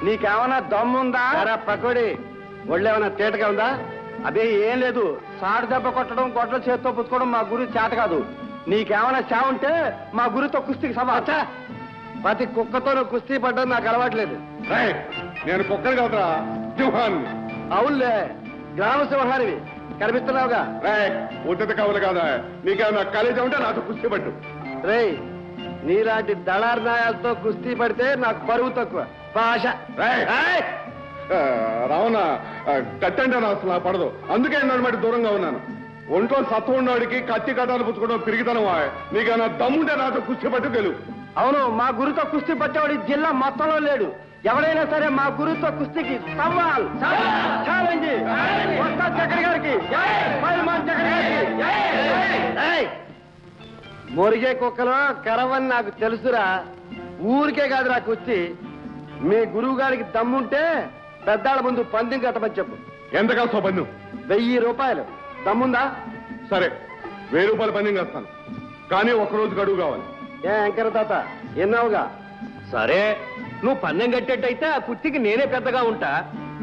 నీకేమన్నా దమ్ముందా? పకోడి ఒళ్ళేమన్నా తేటగా ఉందా? అదే ఏం లేదు, సాడు దెబ్బ కొట్టడం, గొడ్ల చేత్తో పుచ్చుకోవడం మా గురి చేత కాదు. నీకేమైనా చావుంటే మా గురితో కుస్తీకి సమాచా. ప్రతి కుక్కతో కుస్తీ పడ్డం నాకు అలవాట్లేదు. నేను కుక్కని కాదురా, సింహాన్ని. అవునులే, గ్రామ సింహానివి కనిపిస్తున్నావుగా. ఉచిత కవులు కాదా? నీకేమన్నా కాలేజీ ఉంటే నాతో కుస్తీ పట్టు. రేయ్, నీలాంటి దళార్నాయాలతో కుస్తీ పడితే నాకు పరువు తక్కువ. భాష రావణ కట్టంటే నా అసలు పడదు, అందుకే నన్ను దూరంగా ఉన్నాను. ఒంట్లో సత్వం ఉన్నవాడికి కత్తి కట్టాలు పుచ్చుకోవడం పిరిగితనమా? నీకన్నా దమ్ముంటే నాతో కుస్తీ పట్టు గెలువు. అవును, మా గురితో కుస్తీ పట్టేవాడు జిల్లా మొత్తంలో లేడు. ఎవరైనా సరే మా గురితో కుస్తీకి సవాల్ ఛాలెంజ్. చక్రి గారికి, మొరిగే కుక్కలో కరవని నాకు తెలుసురా. ఊరికే కాదురా కుస్తీ. మీ గురువు గారికి దమ్ముంటే పెద్దాళ్ళ ముందు పందెం కట్టమని చెప్పు. ఎంత కాస్తా పందెం? 1000 రూపాయలు. దమ్ముందా? సరే, 1000 రూపాయలు పందెం కాస్తాను, కానీ ఒక్కరోజు గడువు కావాలి. వెంకర తాత ఎన్నావుగా? సరే, నువ్వు పందెం కట్టేట్టయితే ఆ కుర్తికి నేనే పెద్దగా ఉంటా.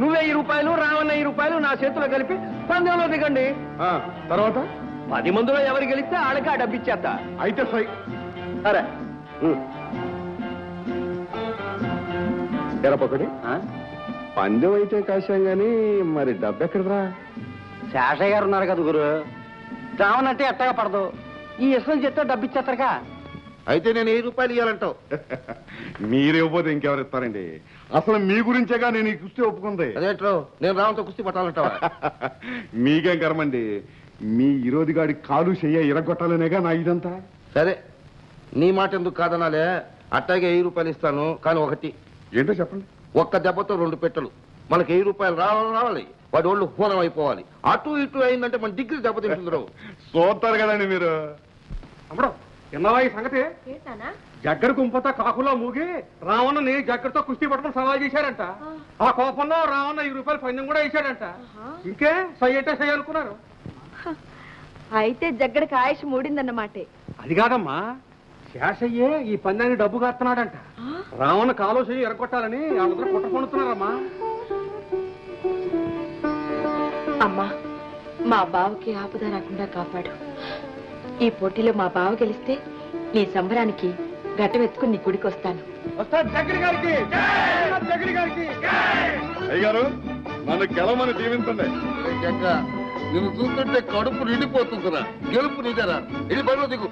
నువ్వు 1000 రూపాయలు, రావణ 1000 రూపాయలు నా చేతిలో కలిపి పందెంలో దిగండి. తర్వాత 10 మందిలో ఎవరు గెలిస్తే ఆడకి ఆ డబ్బిచ్చేస్తా. అయితే సై. సరే ఎరపొకటి పందెం అయితే కాశాం గాని మరి డబ్బు ఎక్కడరా? శేషయ్య గారు ఉన్నారు కదా గురు, రావనంటే ఎట్టగా పడదు. ఈ ఇష్టం చెప్తే డబ్బిచ్చేస్తారుగా. అయితే నేను 1000 రూపాయలు ఇవ్వాలంటావు? మీరేకపోతే ఇంకెవరు ఇస్తారండి? అసలు మీ గురించేగా నేను ఈ కుస్తీ ఒప్పుకుంది. అదేంటో, నేను రావంతో కుస్తీ పట్టాలంటావా? మీకేం కర్మండి, మీ ఈరోజు గాడి కాలు చెయ్య ఇరగొట్టాలనేగా నా ఇదంతా. సరే, నీ మాట ఎందుకు కాదనాలే. అట్టాగే 1000 రూపాయలు ఇస్తాను, కానీ ఒకటి. ఏంటో చెప్పండి. ఒక్క దెబ్బతో 2 పెట్టెలు. మనకి 1000 రూపాయలు రావాలి, వాడి ఒళ్ళు హూనం అయిపోవాలి. అటు ఇటు అయిందంటే మన డిగ్రీ దెబ్బతింటుందిరావు. చూస్తారు కదండి మీరు. అమ్మడం ఎన్నవా ఈ సంగతి? జగ్గర గుంపతో కాకులో మూగి రావణని జగ్గరతో కుస్తీ పట్టుకుని సవాల్ చేశారంట. ఆ కోపంలో రావణ 1000 రూపాయలు పందెం కూడా వేశాడంట. ఇంకే సయ్యంటే సయ్య అనుకున్నారు. అయితే జగ్గడికి ఆయుష్ మూడిందన్నమాటే. అది కాదమ్మా, శేషయ్యే ఈ పందాన్ని డబ్బు కడుతున్నాడంట. రావణ కాలో చెయ్యి ఎరగొట్టాలని వాళ్ళందరూ కుట్ర పొందుతున్నారమ్మా. అమ్మా, మా బావకి ఆపద రాకుండా కాపాడు. ఈ పోటీలో మా బావ గెలిస్తే నీ సంబరానికి గట్టవెత్తుకుని నీ గుడికి వస్తాను. అయ్యగారు, నన్ను గెలవమని దీవించండి. జగ్గ, నిన్ను చూస్తుంటే కడుపు నిండిపోతుందిరా. గెలుపు నీదేరా. ఇది పనిలో దిగు.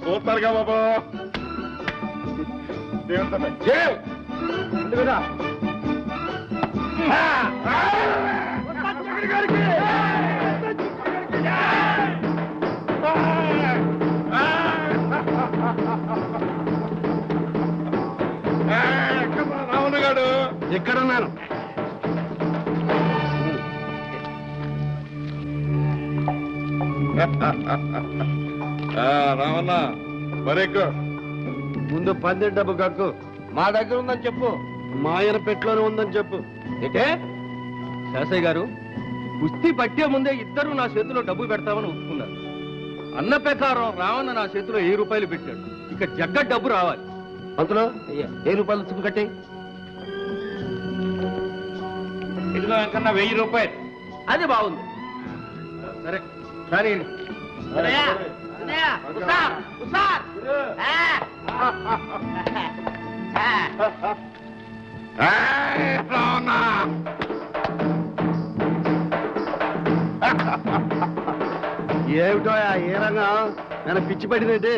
చూస్తారుగా బాబా. రావణగాడు ఎక్కడున్నాను? రావణ మరెక్కు. ముందు పందెం డబ్బు కక్కు. మా దగ్గర ఉందని చెప్పు. మాయన పెట్లోనే ఉందని చెప్పు. ఏంటే శాసయ్య గారు, కుస్తీ పట్టే ముందే ఇద్దరు నా చేతిలో డబ్బు పెడతామని ఒప్పుకున్నారు. అన్న ప్రకారం రావణ నా చేతిలో 1000 రూపాయలు పెట్టాడు. ఇక జగ్గ డబ్బు రావాలి. అంతలో 1000 రూపాయలు చుక్కు కట్టే. ఇదిలో ఎంకన్నా 1000 రూపాయలు. అది బాగుంది. సరే కానీ ఏమిటో ఏ రంగం నేను పిచ్చి పడిందంటే.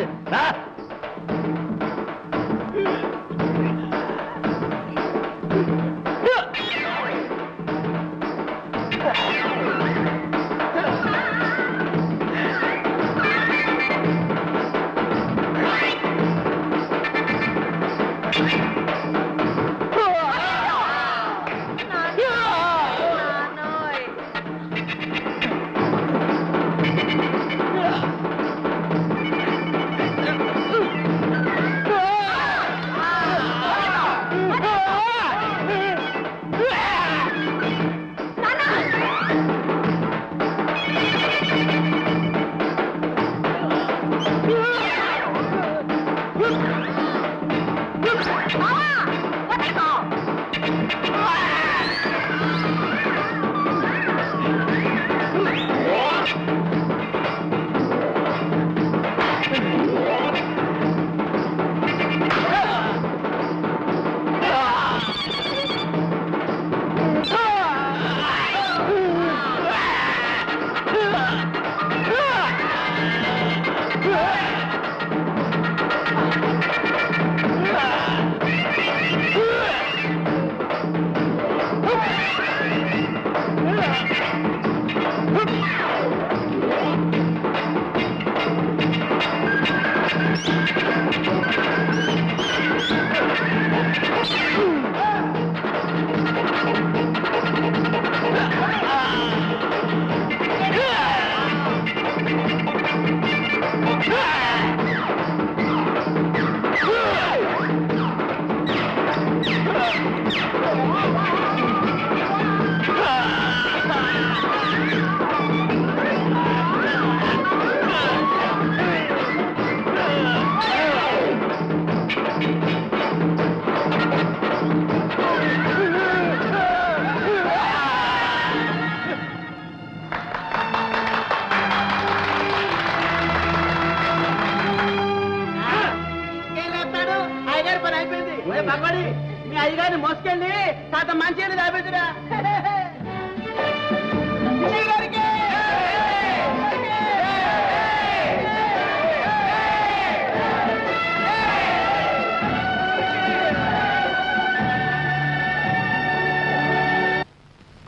మోసుకెళ్ళి తాత మంచి తాపించరా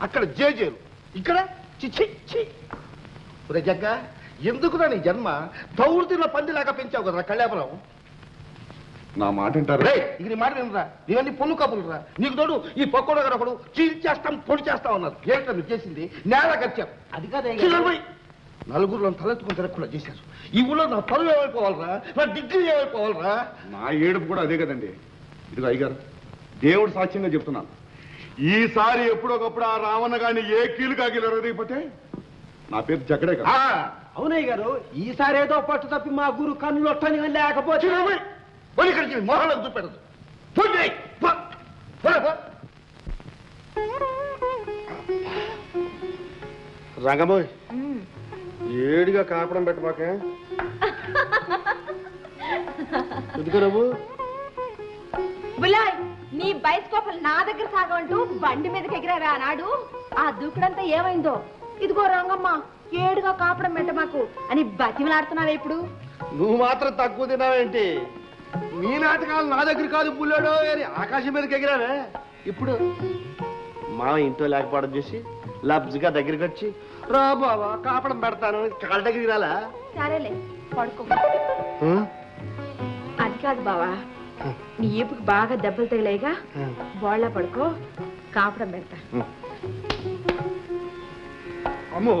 అక్కడ జేజేలు ఇక్కడ చిచ్చి జగ్గ ఎందుకురా నీ జన్మ దౌర్తిలో పందిలాగా పెంచావు కదరా కళ్యాపురం. నా మాట వింటారు ఇక నీ మాట వినరా, ఇవన్నీ పొల్లు కబులురా. నీకు తోడు ఈ పక్కోడు గారు ఒకడు చీల్చేస్తాం పొడి చేస్తాం అన్నారు. ఏంటో మీరు చేసింది నేల గచ్చాం. అది కాదే నలుగురిలో తలెత్తుకుని తిరగకుండా చేశారు. ఈ ఊళ్ళో నా పరువు ఏమైపోవాలరా, నా డిగ్రీ ఏమైపోవాలరా. నా ఏడుపు కూడా అదే కదండి. ఇదిగో అయ్యగారు, దేవుడు సాక్ష్యంగా చెప్తున్నాను, ఈసారి ఎప్పుడొకప్పుడు ఆ రావణ గాని ఏ కీలు కాగిలు ఎరగకపోతే నా పేరు జగడే కదా. అవునయ్య గారు, ఈసారి ఏదో పట్టు తప్పి మా గురు కన్నులు ఒట్టని లేకపోతే మొహంలో చూపెడదు. రంగమోయ్ ఏడిగా కాపడం పెట్టమాకే ఎందుకు నువ్వు బులాయ్ నీ బైస్కోపల్ నా దగ్గర సాగమంటూ బండి మీదకి ఎగిరారా నాడు ఆ దూకుడంతా ఏమైందో. ఇదిగో రంగమ్మ ఏడుగా కాపడం పెట్ట మాకు అని బతిమలాడుతున్నావే ఇప్పుడు. నువ్వు మాత్రం తక్కువ తిన్నావేంటి? నీ నాటకాలు నా దగ్గర కాదు బుల్లాడో అని ఆకాశం మీదకి ఎగిరావే. ఇప్పుడు మా ఇంట్లో లేకపోవడం చేసి లబ్జ్గా దగ్గరికి వచ్చి రా బాబా కాపడం పెడతాను కాళ్ళ దగ్గరికి రాలా? సరేలే పడుకో. అది కాదు బావా, నీ ఏపుకి బాగా దెబ్బలు తగిలేగా బోళ్ళ పడుకో, కాపడం పెడతా. అమ్మో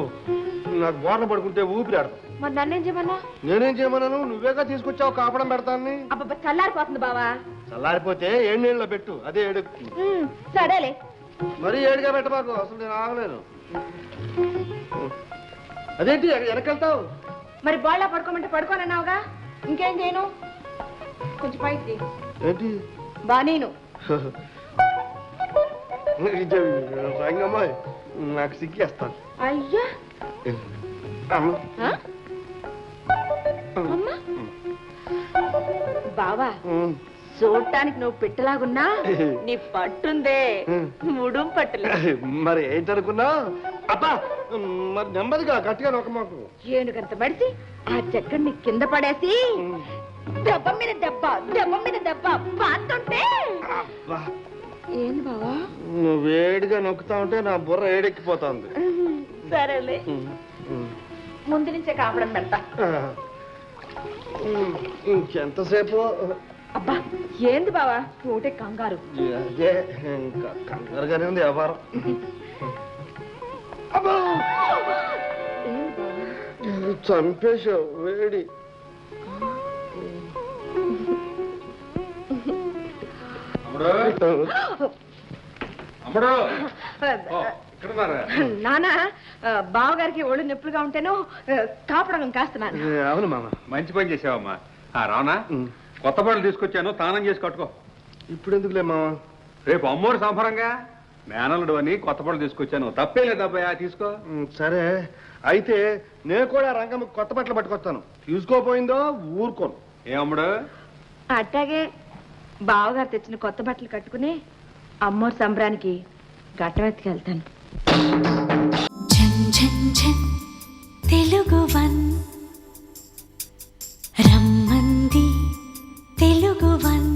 నాకు బోర్న పడుకుంటే ఊపిరి ఆడదు. మరి నన్నేం చేయమన్నా? నేనేం చేయమన్నాను? నువ్వేగా తీసుకొచ్చావు కాపడం పెడతాన్ని. అబ్బబ్బా చల్లారిపోతుంది బావా. చల్లారిపోతే ఏడు నీళ్ళలో పెట్టు, అదే ఏడుకుతుంది. సరేలే. మరి ఏడుగా పెట్టబాకు, అసలు నేను ఆగలేను. అదేంటి వెనకెళ్తావు? మరి బోళ్ళ పడుకోమంటే పడుకోనన్నావుగా, ఇంకేం చేయను? కొంచెం పైకి ఏంటి బా నేను రంగమ్మాయి నాకు సిగ్గేస్తాను. అయ్యా అమ్మ. ఆ? అమ్మా బావా, చూడటానికి నువ్వు పెట్టలాగున్నా నీ పట్టుందే ముడుం పట్టులే. మరి ఏంటనుకున్నా? అబ్బా మరి నెమ్మదిగా గట్టిగా నొక్కమాకు. ఏనుగంత మడిసి ఆ చెక్కడిని కింద పడేసి దెబ్బ మీద దెబ్బ దెబ్బ మీద దెబ్బ పాతుంటే. అబ్బా ఏంది బావా? నువ్వు వేడిగా నొక్కుతా ఉంటే నా బుర్ర ఏడెక్కిపోతుంది. సరేలే, ముందు నుంచే కాపడం పెడతా. ఇంకెంతసేపు? అబ్బా ఏంది బావా ఒకటే కంగారు? అదే కంగారుగానే ఉంది వ్యాపారం. అబ్బా చంపేశావు వేడి. నానా బావగారికి ఒళ్ళు నొప్పులుగా ఉంటేనో కాపడం కాస్తున్నాను. అవును మామ, మంచి పని చేసావమ్మా. రావనా, కొత్త బట్టలు తీసుకొచ్చాను, తానం చేసి కట్టుకో. ఇప్పుడు ఎందుకులే మామ, రేపు అమ్మోరు సంబరంగా మేనల్లుడు అని కొత్త బట్టలు తీసుకొచ్చాను, తప్పే లేదబ్బాయా, తీసుకో. సరే అయితే నేను కూడా రంగమ్మ కొత్త బట్టలు పట్టుకొస్తాను. తీసుకోపోయిందో ఊరుకోను. ఏ అమ్ముడు? అట్టాగే బావగారు తెచ్చిన కొత్త బట్టలు కట్టుకుని అమ్మోరు సంబరానికి గట్టవెత్తికి వెళ్తాను. తెలుగువన్ రమ్మంది తెలుగువన్.